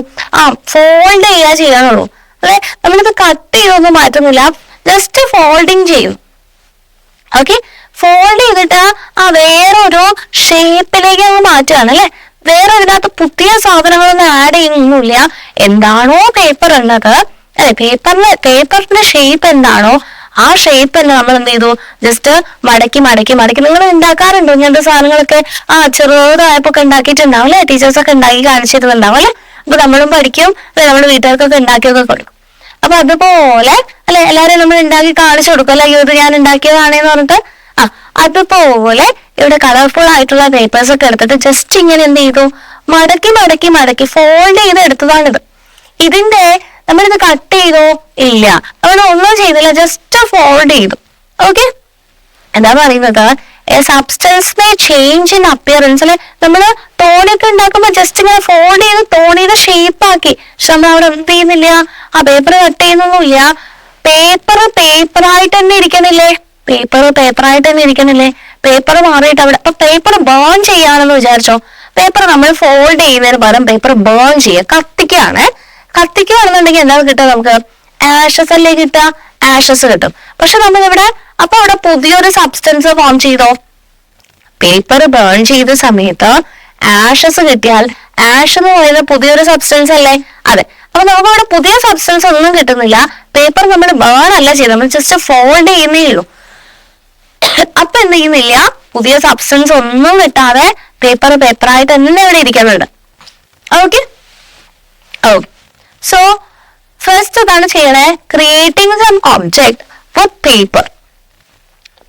Speaker 1: ഫോൾഡ് ചെയ്യാനുള്ളൂ അല്ലെ. നമ്മളിത് കട്ട് ചെയ്തൊന്നും മാറ്റുന്നില്ല, ജസ്റ്റ് ഫോൾഡിങ് ചെയ്യും. ഓക്കെ, ഫോൾഡ് ചെയ്തിട്ട് വേറൊരു ഷേപ്പിലേക്ക് അങ്ങ് മാറ്റുകയാണ് അല്ലെ. വേറെ ഇതിനകത്ത് പുതിയ സാധനങ്ങളൊന്നും ആഡ് ചെയ്യുന്നില്ല. എന്താണോ പേപ്പർ ഉള്ളത് അല്ലെ, പേപ്പറിന്റെ ഷേപ്പ് എന്താണോ ആ ഷേപ്പ് തന്നെ നമ്മൾ എന്ത് ചെയ്തു? ജസ്റ്റ് മടക്കി മടക്കി മടക്കി. നിങ്ങൾ ഉണ്ടാക്കാറുണ്ടോ ഇങ്ങനത്തെ സാധനങ്ങളൊക്കെ? ചെറുതായപ്പോ ഒക്കെ ഉണ്ടാക്കിയിട്ടുണ്ടാവും അല്ലെ, ടീച്ചേഴ്സൊക്കെ ഉണ്ടാക്കി കാണിച്ചിരുന്നുണ്ടാവും അല്ലെ. അപ്പൊ നമ്മളും പഠിക്കും അല്ലെ, നമ്മുടെ വീട്ടുകാർക്കൊക്കെ ഉണ്ടാക്കിയൊക്കെ കൊടുക്കും. അപ്പൊ അതുപോലെ അല്ലെ എല്ലാരെയും നമ്മൾ ഉണ്ടാക്കി കാണിച്ചു കൊടുക്കും അല്ലെ, ഇത് ഞാൻ ഉണ്ടാക്കിയതാണെന്ന് പറഞ്ഞിട്ട്. അതുപോലെ ഇവിടെ കളർഫുൾ ആയിട്ടുള്ള പേപ്പേഴ്സ് ഒക്കെ എടുത്തിട്ട് ജസ്റ്റ് ഇങ്ങനെ എന്ത് ചെയ്തു? മടക്കി മടക്കി മടക്കി ഫോൾഡ് ചെയ്ത് എടുത്തതാണിത്. ഇതിന്റെ നമ്മളിത് കട്ട് ചെയ്തോ? ഇല്ല, നമ്മൾ ഒന്നും ചെയ്തില്ല, ജസ്റ്റ് ഫോൾഡ് ചെയ്തു. ഓക്കെ, എന്താ പറയുന്നത്? A substance may change in appearance അല്ലെ. നമ്മള് തോണിയൊക്കെ ഉണ്ടാക്കുമ്പോ ജസ്റ്റ് ഇങ്ങനെ ഫോൾഡ് ചെയ്ത് തോണിയുടെ ഷേപ്പ് ആക്കി. പക്ഷെ നമ്മൾ അവിടെ എന്ത് ചെയ്യുന്നില്ല? Paper cut ചെയ്യുന്നൊന്നുമില്ല. പേപ്പറായിട്ട് തന്നെ ഇരിക്കണില്ലേ? പേപ്പറായിട്ട് തന്നെ ഇരിക്കണില്ലേ? പേപ്പർ മാറിയിട്ട് അവിടെ ഇപ്പൊ പേപ്പർ ബേൺ ചെയ്യാണെന്ന് വിചാരിച്ചോ. പേപ്പർ നമ്മൾ ഫോൾഡ് ചെയ്യുന്നതിന് പകരം പേപ്പർ ബേൺ ചെയ്യുക, കത്തിക്കുകയാണെന്നുണ്ടെങ്കിൽ എന്താണ് കിട്ടുക? നമുക്ക് ആഷസ് അല്ലേ കിട്ടുക? ആഷസ് കിട്ടും. പക്ഷെ നമ്മളിവിടെ അപ്പൊ അവിടെ പുതിയൊരു സബ്സ്റ്റൻസ് ഫോം ചെയ്തോ? പേപ്പർ ബേൺ ചെയ്ത സമയത്ത് ആഷസ് കിട്ടിയാൽ ആഷ് എന്ന് പറയുന്ന പുതിയൊരു സബ്സ്റ്റൻസ് അല്ലേ? അതെ. അപ്പൊ നമുക്ക് അവിടെ പുതിയ സബ്സ്റ്റൻസ് ഒന്നും കിട്ടുന്നില്ല. പേപ്പർ നമ്മൾ ബേൺ അല്ല ചെയ്ത്, നമ്മൾ ജസ്റ്റ് ഫോൾഡ് ചെയ്യുന്നേ ഉള്ളൂ. അപ്പൊ എന്ത് ചെയ്യുന്നില്ല? പുതിയ സബ്സ്റ്റൻസ് ഒന്നും കിട്ടാതെ പേപ്പറായിട്ട് തന്നെ ഇവിടെ ഇരിക്കുന്നുണ്ട്. ഓക്കെ, സോ ഫസ്റ്റ് എന്താണ് ചെയ്യണേ? Creating some object with paper.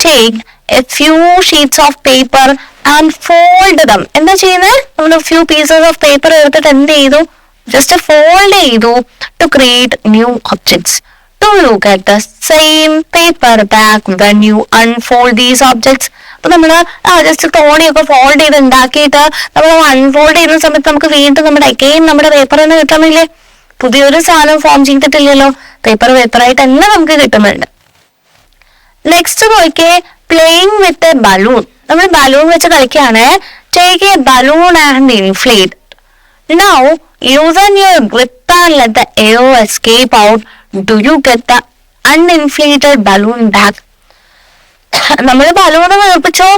Speaker 1: Take a few sheets of paper and fold them. എന്താ ചെയ്യുന്നത്? നമ്മൾ ഫ്യൂ പീസസ് ഓഫ് പേപ്പർ എടുത്തിട്ട് എന്ത് ചെയ്തു? ജസ്റ്റ് ഫോൾഡ് ചെയ്തു. To create new objects. To look at the same paper back when you unfold these objects. അപ്പൊ നമ്മള് just തോണിയൊക്കെ fold ചെയ്ത് ഉണ്ടാക്കിയിട്ട് നമ്മൾ അൺഫോൾഡ് ചെയ്യുന്ന സമയത്ത് നമുക്ക് വീണ്ടും നമ്മുടെ അഗെയിൻ നമ്മുടെ പേപ്പർ തന്നെ കിട്ടണില്ലേ? പുതിയൊരു സാധനം ഫോം ചെയ്തിട്ടില്ലല്ലോ, പേപ്പറായിട്ട് തന്നെ നമുക്ക് കിട്ടുന്നുണ്ട്. നെക്സ്റ്റ് നോക്കിയേ, പ്ലേയിങ് വിത്ത് എ ബലൂൺ. നമ്മൾ ബലൂൺ വെച്ച് കളിക്കുകയാണ്. Take A balloon and inflate. Now loosen your grip and let the air escape out. Do you get the uninflated balloon back? നമ്മൾ ബലൂൺ വീർപ്പിച്ചോ,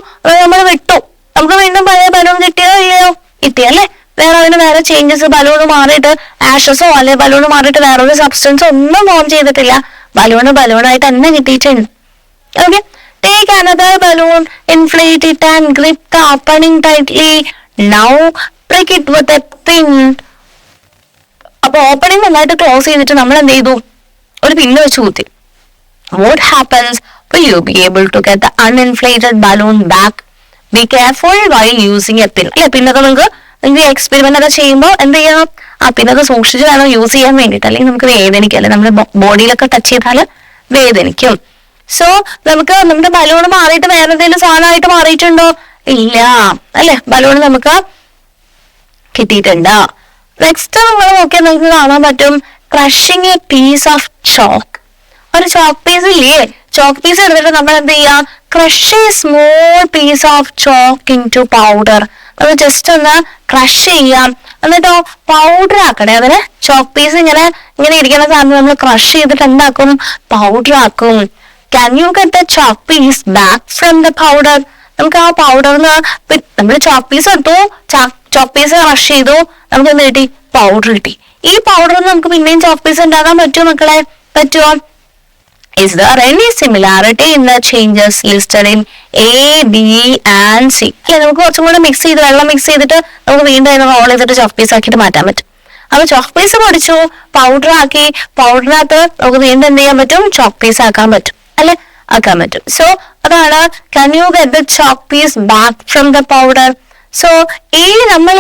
Speaker 1: നമ്മൾ വിട്ടു, നമുക്ക് വീണ്ടും പഴയ ബലൂൺ കിട്ടിയോ ഇല്ലയോ? കിട്ടിയല്ലേ. വേറെ ചേഞ്ചസ്, ബലൂൺ മാറിയിട്ട് ആഷസോ അല്ലെ ബലൂൺ മാറിയിട്ട് വേറൊരു സബ്സ്റ്റൻസോ ഒന്നും ഫോം ചെയ്തിട്ടില്ല. ബലൂണായിട്ട് തന്നെ കിട്ടിയിട്ടുണ്ട്. Okay, take another balloon, inflate it and grip the opening tightly. Now prick it with a pin. അപ്പൊ ഓപ്പണിംഗ് നന്നായിട്ട് ക്ലോസ് ചെയ്തിട്ട് നമ്മൾ എന്ത് ചെയ്തു? ഒരു പിന്ന് വെച്ച് കുത്തി. What happens? Will you be able to get the uninflated balloon back? Be careful while using a pin. അല്ലെ, പിന്നൊക്കെ നിങ്ങൾക്ക് എക്സ്പെരിമെന്റ് ഒക്കെ ചെയ്യുമ്പോൾ എന്ത് ചെയ്യണം? പിന്നൊക്കെ സൂക്ഷിച്ച് വേണം യൂസ് ചെയ്യാൻ വേണ്ടിയിട്ട്, അല്ലെങ്കിൽ നമുക്ക് വേദനിക്കും അല്ലെ, നമ്മുടെ ബോഡിയിലൊക്കെ ടച്ച് ചെയ്താൽ വേദനിക്കും. സോ നമുക്ക് നമ്മുടെ ബലൂൺ മാറിയിട്ട് വേറെ എന്തെങ്കിലും സാധനമായിട്ട് മാറിയിട്ടുണ്ടോ? ഇല്ല അല്ലെ, ബലൂൺ നമുക്ക് കിട്ടിയിട്ടുണ്ട്. നെക്സ്റ്റ് നമ്മൾ നോക്കിയാൽ നമുക്ക് കാണാൻ പറ്റും crushing a piece of chalk. ഒരു ചോക്ക് പീസ് ഇല്ലേ, ചോക്ക് പീസ് എടുത്തിട്ട് നമ്മൾ എന്ത് ചെയ്യാം? Crush a small piece of chalk into powder. നമ്മൾ ജസ്റ്റ് ഒന്ന് ക്രഷ് ചെയ്യാം, എന്നിട്ടോ പൗഡർ ആക്കണേ. അതിന് ചോക്ക് പീസ് ഇങ്ങനെ ഇരിക്കുന്ന സാധനം നമ്മൾ ക്രഷ് ചെയ്തിട്ട് എന്താക്കും? പൗഡർ ആക്കും. Can you get the chalk piece back from the powder? നമുക്ക് ആ പൗഡറിന് നമ്മൾ ചോക്ക് പീസ് എടുത്തു, ചോക്ക് പീസ് ക്രഷ് ചെയ്തു, നമുക്ക് എന്ത് കിട്ടി? പൗഡർ കിട്ടി. ഈ പൗഡറിന് നമുക്ക് പിന്നെയും ചോക്ക് പീസ് ഉണ്ടാക്കാൻ പറ്റുമോ മക്കളെ? പറ്റുമോ? Is there any similarity in the changes listed in A, B and C? അല്ലെ, നമുക്ക് കുറച്ചും കൂടെ മിക്സ് ചെയ്ത് വെള്ളം മിക്സ് ചെയ്തിട്ട് നമുക്ക് വീണ്ടും റോൾ ചെയ്തിട്ട് ചോക്ക് പീസ് ആക്കിയിട്ട് മാറ്റാൻ പറ്റും. അപ്പൊ ചോക്ക് പീസ് പൊടിച്ചു, പൗഡർ ആക്കി, പൗഡറിനകത്ത് നമുക്ക് വീണ്ടും എന്ത് ചെയ്യാൻ പറ്റും? ചോക്ക് പീസ് ആക്കാൻ പറ്റും, അല്ലെ, ആക്കാൻ പറ്റും. സോ അതാണ് can you get the chalk piece back from the powder? So ഈ നമ്മൾ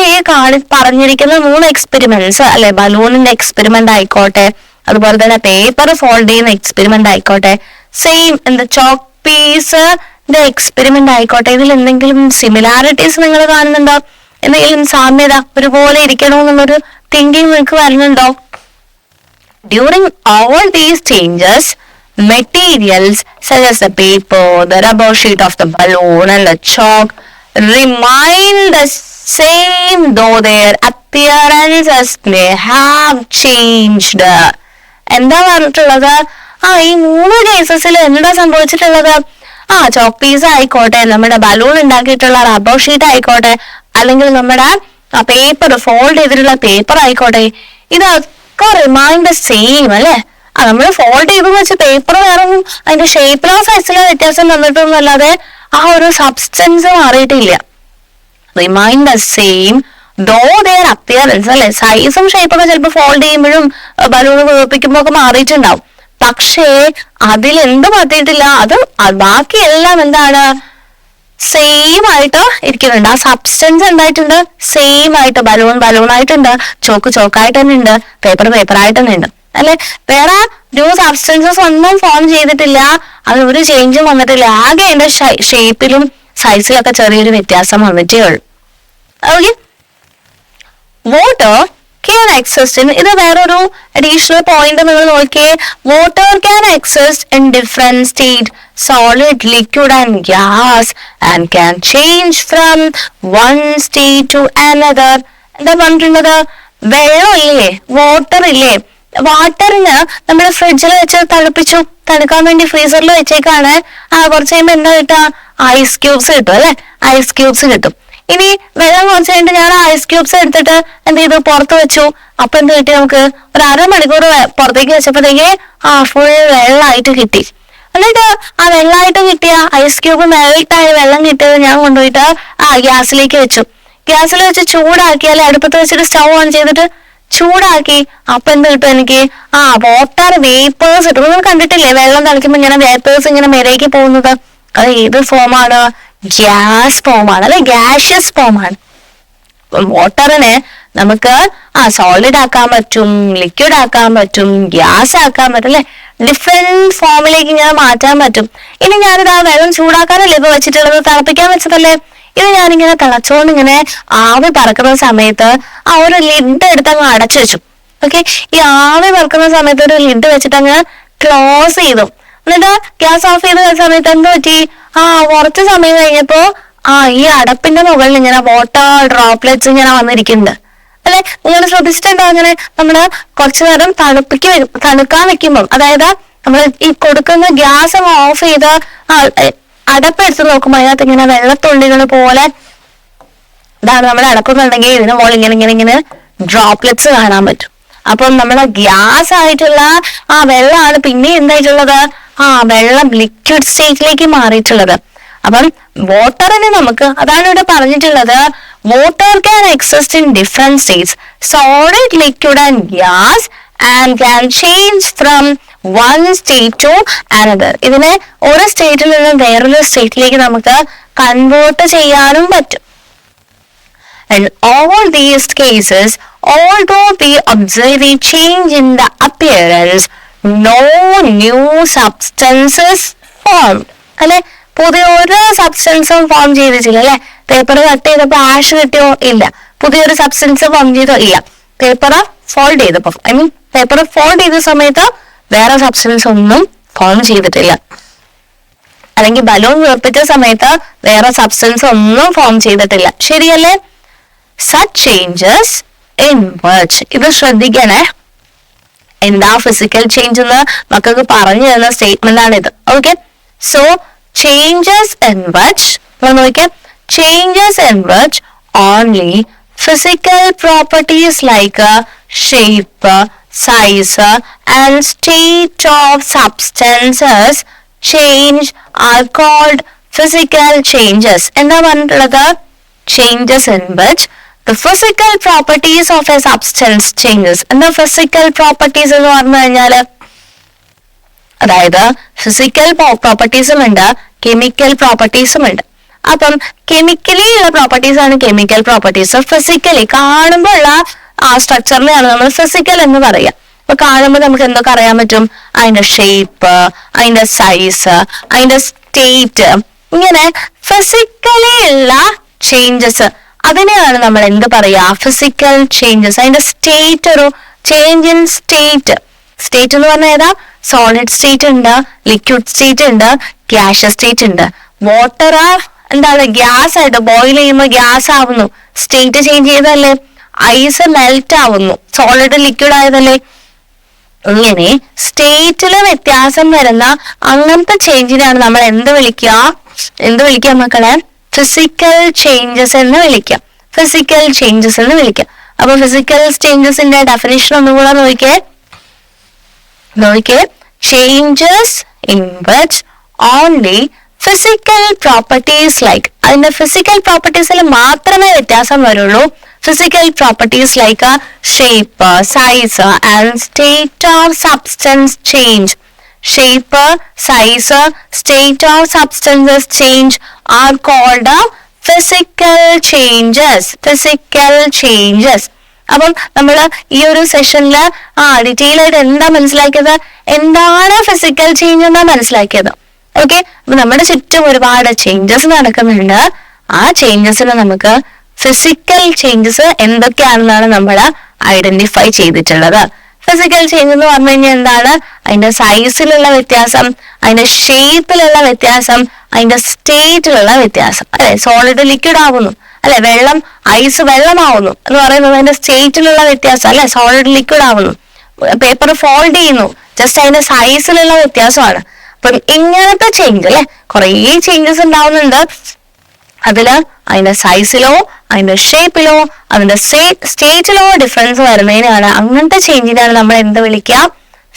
Speaker 1: പറഞ്ഞിരിക്കുന്ന 3 എക്സ്പെരിമെന്റ്സ് അല്ലെ, ബലൂണിന്റെ എക്സ്പെരിമെന്റ് ആയിക്കോട്ടെ, അതുപോലെ തന്നെ പേപ്പർ ഫോൾഡ് ചെയ്യുന്ന എക്സ്പെരിമെന്റ് ആയിക്കോട്ടെ, സെയിം എന്താ ചോക്ക് പീസിന്റെ എക്സ്പെരിമെന്റ് ആയിക്കോട്ടെ, ഇതിൽ എന്തെങ്കിലും സിമിലാരിറ്റീസ് നിങ്ങൾ കാണുന്നുണ്ടോ? എന്തെങ്കിലും സാമ്യത, ഒരുപോലെ ഇരിക്കണമെന്നുള്ളൊരു തിങ്കിങ് നിങ്ങൾക്ക് വരുന്നുണ്ടോ? During all these changes, materials such as the paper, the rubber sheet of the balloon and the chalk remain the same though their appearances may have changed. എന്താ പറഞ്ഞിട്ടുള്ളത്? ഈ 3 കേസസിൽ എന്താ സംഭവിച്ചിട്ടുള്ളത്? ചോക്ക് പീസ് ആയിക്കോട്ടെ, നമ്മുടെ ബലൂൺ ഉണ്ടാക്കിയിട്ടുള്ള റബ്ബർ ഷീറ്റ് ആയിക്കോട്ടെ, അല്ലെങ്കിൽ നമ്മുടെ പേപ്പർ ഫോൾഡ് ചെയ്തിട്ടുള്ള പേപ്പർ ആയിക്കോട്ടെ, ഇതൊക്കെ റിമൈൻ ദ സെയിം അല്ലെ. നമ്മൾ ഫോൾഡ് ചെയ്തെന്ന് വെച്ച് പേപ്പർ വേറെ അതിന്റെ ഷേപ്പിലോ സൈസിലോ വ്യത്യാസം വന്നിട്ടൊന്നും അല്ലാതെ ആ ഒരു സബ്സ്റ്റൻസ് മാറിയിട്ടില്ല. Remain the same though their appearance അല്ലെ, സൈസും ഷേപ്പൊക്കെ ചിലപ്പോൾ ഫോൾഡ് ചെയ്യുമ്പോഴും ബലൂൺ വീർപ്പിക്കുമ്പോ ഒക്കെ മാറിയിട്ടുണ്ടാവും. പക്ഷേ അതിൽ എന്ത് മാറ്റിയിട്ടില്ല, അത് ബാക്കിയെല്ലാം എന്താണ്? സെയിം ആയിട്ട് ഇരിക്കുന്നുണ്ട്. ആ സബ്സ്റ്റൻസ് എന്തായിട്ടുണ്ട്? സെയിം ആയിട്ട്. ബലൂൺ ആയിട്ടുണ്ട്, ചോക്കായിട്ട് തന്നെ ഉണ്ട്, പേപ്പർ ആയിട്ട് തന്നെ ഉണ്ട് അല്ലെ. വേറെ ന്യൂ സബ്സ്റ്റൻസസ് ഒന്നും ഫോം ചെയ്തിട്ടില്ല, അത് ഒരു ചേഞ്ചും വന്നിട്ടില്ല. ആകെ അതിന്റെ ഷേപ്പിലും സൈസിലൊക്കെ ചെറിയൊരു വ്യത്യാസം വന്നിട്ടേ ഉള്ളൂ. Okay, water can exist in, ഇത് വേറൊരു അഡീഷണൽ പോയിന്റ് നിങ്ങൾ നോക്കിയേ. Water can exist in different state, solid, liquid and gas, and can change from one state to another. എന്താ പറഞ്ഞിട്ടുള്ളത്? വെള്ളം ഇല്ലേ, വാട്ടർ ഇല്ലേ, വാട്ടറിന് നമ്മൾ ഫ്രിഡ്ജിൽ വെച്ച് തണുക്കാൻ വേണ്ടി ഫ്രീസറിൽ വെച്ചേക്കാണ്. കുറച്ച് കഴിയുമ്പോ എന്താ കിട്ടുക? ഐസ് ക്യൂബ്സ് കിട്ടും അല്ലെ, ഐസ് ക്യൂബ്സ് കിട്ടും. ഇനി വെള്ളം കുറച്ച് കഴിഞ്ഞിട്ട് ഞാൻ ഐസ് ക്യൂബ്സ് എടുത്തിട്ട് എന്ത് ചെയ്തു? പുറത്ത് വെച്ചു. അപ്പൊ എന്ത് കിട്ടി? നമുക്ക് ഒരു 1/2 മണിക്കൂർ പുറത്തേക്ക് വെച്ചപ്പോഴത്തേക്ക് ഫുൾ വെള്ളമായിട്ട് കിട്ടി. എന്നിട്ട് ആ വെള്ളമായിട്ട് കിട്ടിയ ഐസ് ക്യൂബ് മെൽട്ടായ വെള്ളം കിട്ടിയത് ഞാൻ കൊണ്ടുപോയിട്ട് ഗ്യാസിലേക്ക് വെച്ചു. ഗ്യാസിൽ വെച്ച് ചൂടാക്കിയാൽ, അടുപ്പത്ത് വെച്ചിട്ട് സ്റ്റൗ ഓൺ ചെയ്തിട്ട് ചൂടാക്കി. അപ്പൊ എന്ത് കിട്ടും എനിക്ക്? വാട്ടർ വേപ്പേഴ്സ് കിട്ടും. നിങ്ങൾ കണ്ടിട്ടില്ലേ വെള്ളം തളിക്കുമ്പോ ഇങ്ങനെ വേപ്പേഴ്സ് ഇങ്ങനെ മേലേക്ക് പോകുന്നത്? അത് ഏത് ഫോമാണ്? ഗ്യാസ് ഫോമാണ് അല്ലെ, ഗ്യാഷ്യസ് ഫോമാണ്. വാട്ടറിനെ നമുക്ക് സോളിഡ് ആക്കാൻ പറ്റും, ലിക്വിഡ് ആക്കാൻ പറ്റും, ഗ്യാസ് ആക്കാൻ പറ്റും അല്ലെ, ഡിഫറെന്റ് ഫോമിലേക്ക് ഇങ്ങനെ മാറ്റാൻ പറ്റും. ഇനി ഞാനിത് വെള്ളം ചൂടാക്കാനല്ലേ ഇപ്പൊ വെച്ചിട്ടുള്ളത്, തിളപ്പിക്കാൻ വെച്ചതല്ലേ. ഇത് ഞാനിങ്ങനെ തിളച്ചോണ്ട് ഇങ്ങനെ ആവി പറക്കുന്ന സമയത്ത് ഒരു ലിഡ് എടുത്ത് അങ്ങ് അടച്ചു വെച്ചു. ഓക്കെ, ഈ ആവി പറക്കുന്ന സമയത്ത് ഒരു ലിഡ് വെച്ചിട്ട് അങ്ങ് ക്ലോസ് ചെയ്തു. എന്നിട്ട് ഗ്യാസ് ഓഫ് ചെയ്ത സമയത്ത് എന്ത് പറ്റി? കുറച്ച് സമയം കഴിഞ്ഞപ്പോ ഈ അടപ്പിന്റെ മുകളിൽ ഇങ്ങനെ വാട്ടർ ഡ്രോപ്ലെറ്റ്സ് ഇങ്ങനെ വന്നിരിക്കുന്നുണ്ട് അല്ലെ. നിങ്ങൾ ശ്രദ്ധിച്ചിട്ടുണ്ടോ? അങ്ങനെ നമ്മള് കുറച്ചു നേരം തണുക്കാൻ വെക്കുമ്പോൾ, അതായത് നമ്മൾ ഈ കൊടുക്കുന്ന ഗ്യാസ് ഓഫ് ചെയ്ത് അടപ്പെടുത്ത് നോക്കുമ്പോൾ അതിനകത്ത് ഇങ്ങനെ വെള്ളത്തുള്ളികൾ പോലെ ഇതാണ് നമ്മൾ അടക്കുന്നുണ്ടെങ്കിൽ ഇതിന് മുകളിൽ ഇങ്ങനെ ഡ്രോപ്ലെറ്റ്സ് കാണാൻ പറ്റും. അപ്പം നമ്മുടെ ഗ്യാസ് ആയിട്ടുള്ള വെള്ളമാണ് പിന്നെ എന്തായിട്ടുള്ളത്? വെള്ളം ലിക്വിഡ് സ്റ്റേറ്റിലേക്ക് മാറിയിട്ടുള്ളത്. അപ്പം വാട്ടറിന് നമുക്ക് അതാണ് ഇവിടെ പറഞ്ഞിട്ടുള്ളത്. Water can exist in different states, solid, liquid and gas, and can change from one state to another. ഇതിനെ ഒരു സ്റ്റേറ്റിൽ നിന്ന് വേറൊരു സ്റ്റേറ്റിലേക്ക് നമുക്ക് കൺവേർട്ട് ചെയ്യാനും പറ്റും. In all these cases, although we observe a change in the appearance, no new substances formed. അല്ലെ, പുതിയ ഒരു സബ്സ്റ്റൻസും ഫോം ചെയ്തിട്ടില്ല അല്ലെ. പേപ്പർ കട്ട് ചെയ്തപ്പോ ആഷ് കിട്ടിയോ? ഇല്ല. പുതിയൊരു സബ്സ്റ്റൻസ് ഫോം ചെയ്തോ? ഇല്ല. പേപ്പർ ഫോൾഡ് ചെയ്തപ്പോ, പേപ്പർ ഫോൾഡ് ചെയ്ത സമയത്ത് വേറെ സബ്സ്റ്റൻസ് ഒന്നും ഫോം ചെയ്തിട്ടില്ല. അല്ലെങ്കിൽ ബലൂൺ വീർപ്പിച്ച സമയത്ത് വേറെ സബ്സ്റ്റൻസ് ഒന്നും ഫോം ചെയ്തിട്ടില്ല. ശരിയല്ലേ? Such changes emerge. ഇത് ശ്രദ്ധിക്കണേ. എന്താ ഫിസിക്കൽ ചേഞ്ച് എന്ന് മക്കൾക്ക് പറഞ്ഞു തരുന്ന സ്റ്റേറ്റ്മെന്റ് ആണിത്. Okay, so changes emerge. നോക്കിയേ, changes emerge only physical properties like shape, size, and state of substances change are called physical changes. എന്താ പറഞ്ഞിട്ടുള്ളത്? Changes in which the physical properties of a substance changes. എന്താ physical properties എന്ന് പറഞ്ഞു കഴിഞ്ഞാല് അതായത് physical പ്രോപ്പർട്ടീസും ഉണ്ട്, chemical പ്രോപ്പർട്ടീസും ഉണ്ട്. അപ്പം കെമിക്കലി ഉള്ള പ്രോപ്പർട്ടീസ് ആണ് കെമിക്കൽ പ്രോപ്പർട്ടീസ്. ഫിസിക്കലി കാണുമ്പോൾ ഉള്ള ആ സ്ട്രക്ചറിനെയാണ് നമ്മൾ ഫിസിക്കൽ എന്ന് പറയുക. അപ്പൊ കാണുമ്പോൾ നമുക്ക് എന്തൊക്കെ അറിയാൻ പറ്റും? അതിന്റെ ഷേപ്പ്, അതിന്റെ സൈസ്, അതിന്റെ സ്റ്റേറ്റ്, ഇങ്ങനെ ഫിസിക്കലി ഉള്ള ചേഞ്ചസ് അതിനെയാണ് നമ്മൾ എന്ത് പറയാ? Physical changes. അതിന്റെ സ്റ്റേറ്റ്, ഒരു ചേഞ്ച് ഇൻ സ്റ്റേറ്റ്. സ്റ്റേറ്റ് എന്ന് പറഞ്ഞാൽ ഏതാ? സോളിഡ് സ്റ്റേറ്റ് ഉണ്ട്, ലിക്വിഡ് സ്റ്റേറ്റ് ഉണ്ട്, ഗ്യാസ് സ്റ്റേറ്റ് ഉണ്ട്. വാട്ടർ എന്താണ്? ഗ്യാസ് ആയിട്ട് ബോയിൽ ചെയ്യുമ്പോൾ ഗ്യാസ് ആവുന്നു, സ്റ്റേറ്റ് ചേഞ്ച് ചെയ്തല്ലേ. ഐസ് മെൽറ്റ് ആവുന്നു, സോളിഡ് ലിക്വിഡ് ആയതല്ലേ. ഇങ്ങനെ സ്റ്റേറ്റില് വ്യത്യാസം വരുന്ന അങ്ങനത്തെ ചേഞ്ചിനാണ് നമ്മൾ എന്ത് വിളിക്കുക മക്കളെ? ഫിസിക്കൽ ചേഞ്ചസ് എന്ന് വിളിക്കാം. ഫിസിക്കൽ ചേഞ്ചസ് എന്ന് വിളിക്കാം. അപ്പൊ ഫിസിക്കൽ ചേഞ്ചസിന്റെ ഡെഫിനിഷൻ ഒന്നുകൂടെ നോക്കിയേ. Changes in which only physical properties like, അതിന്റെ ഫിസിക്കൽ പ്രോപ്പർട്ടീസിൽ മാത്രമേ വ്യത്യാസം വരുള്ളൂ. Physical properties like shape, size, and state of substance change. Shape, size, state of substances change are called physical changes. Physical changes. അപ്പം നമ്മൾ ഈ ഒരു സെഷനില് ഡീറ്റെയിൽ ആയിട്ട് എന്താ മനസ്സിലാക്കിയത്? എന്താണ് ഫിസിക്കൽ ചേഞ്ച് എന്നാ മനസ്സിലാക്കിയത്. ഓക്കെ, അപ്പൊ നമ്മുടെ ചുറ്റും ഒരുപാട് ചേഞ്ചസ് നടക്കുന്നുണ്ട്. ആ ചേഞ്ചസിന് നമുക്ക് ഫിസിക്കൽ ചേഞ്ചസ് എന്തൊക്കെയാണെന്നാണ് നമ്മൾ ഐഡന്റിഫൈ ചെയ്തിട്ടുള്ളത്. ഫിസിക്കൽ ചേഞ്ച് എന്ന് പറഞ്ഞു കഴിഞ്ഞാൽ എന്താണ്? അതിന്റെ സൈസിലുള്ള വ്യത്യാസം, അതിന്റെ ഷേപ്പിലുള്ള വ്യത്യാസം, അതിന്റെ സ്റ്റേറ്റിലുള്ള വ്യത്യാസം. അല്ലെ, സോളിഡ് ലിക്വിഡ് ആവുന്നു, അല്ലെ, വെള്ളം ഐസ് വെള്ളമാവുന്നു എന്ന് പറയുന്നത് അതിന്റെ സ്റ്റേറ്റിലുള്ള വ്യത്യാസം. അല്ലെ, സോളിഡ് ലിക്വിഡ് ആവുന്നു. പേപ്പർ ഫോൾഡ് ചെയ്യുന്നു, ജസ്റ്റ് അതിന്റെ സൈസിലുള്ള വ്യത്യാസമാണ്. അപ്പം ഇങ്ങനത്തെ ചേഞ്ച്, അല്ലെ, കുറേ ചേഞ്ചസ് ഉണ്ടാവുന്നുണ്ട്. അതില് അതിന്റെ സൈസിലോ അതിന്റെ ഷേപ്പിലോ അതിന്റെ സ്റ്റേറ്റിലോ ഡിഫറൻസ് വരുന്നതിനാണ്, അങ്ങനത്തെ ചേഞ്ചിനാണ് നമ്മൾ എന്ത് വിളിക്കുക?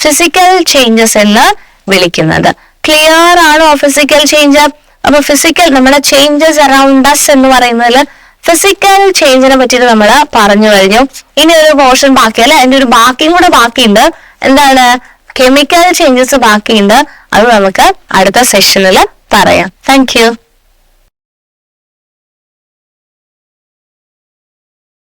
Speaker 1: ഫിസിക്കൽ ചേഞ്ചസ് എന്ന് വിളിക്കുന്നത്. ക്ലിയർ ആണോ ഫിസിക്കൽ ചേഞ്ച്? അപ്പൊ ഫിസിക്കൽ നമ്മുടെ ചേഞ്ചസ് അറൌണ്ട് us എന്ന് പറയുന്നതിൽ ഫിസിക്കൽ ചേഞ്ചിനെ പറ്റിയിട്ട് നമ്മൾ പറഞ്ഞു കഴിഞ്ഞു. ഇനി ഒരു പോർഷൻ ബാക്കി, അല്ലെ, അതിന്റെ ഒരു ബാക്കിയും കൂടെ ബാക്കിയുണ്ട്. എന്താണ്? കെമിക്കൽ ചേഞ്ചസ് ബാക്കിയുണ്ട്. അത് നമുക്ക് അടുത്ത സെഷനിൽ പറയാം. Thank you.